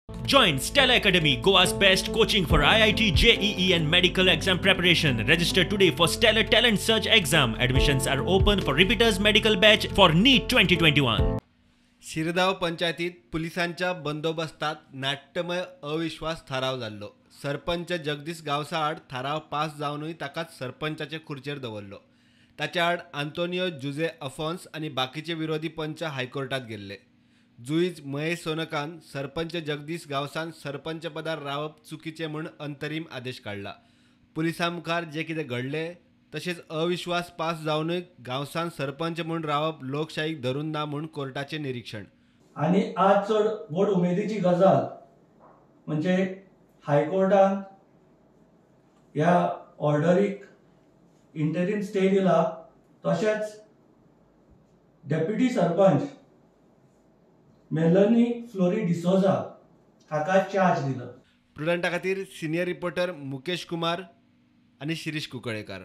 Join Stella Academy, Goa's best coaching for IIT, JEE and medical exam preparation. Register today for Stellar Talent Search exam. Admissions are open for repeaters medical batch for NEET 2021. Shirgaon पंचायतीत पोलिसांच्या बंदोबस्तात नाट्यमय अविश्वास थाराव जाल्लो. सरपंच जगदीश गावसाआड थाराव pass जावनूय ताकाच सरपंचाचे खुर्चेर दवरलो. ताच्या आड आंतोनियो जुजे अफोन्स आणि बाकीचे विरोधी पंच हायकोर्टात गेल्ले. जुईज महेश सोनकान सरपंच जगदीश गावसान सरपंच पदार रावप चुकीचे म्हूण अंतरीम आदेश काढला. पुलिसां मुखार जे कितें घडलें तशेंच अविश्वास पास जावनूय गावसान सरपंच म्हूण रावप लोकशाहीक धरून ना म्हूण कोर्टाचें निरीक्षण. आणि आज चड व्हड उमेदीची गजाल म्हणजे हायकोर्टान ह्या ऑर्डरीक इंटरिम स्टे दिला. तशेंच डेप्युटी सरपंच मेलनी फ्लोरी डिसोजा हाका चार्ज दिला. प्रुडंटा खातीर सिनियर रिपोर्टर मुकेश कुमार आणि शिरीष कुंकळेकर.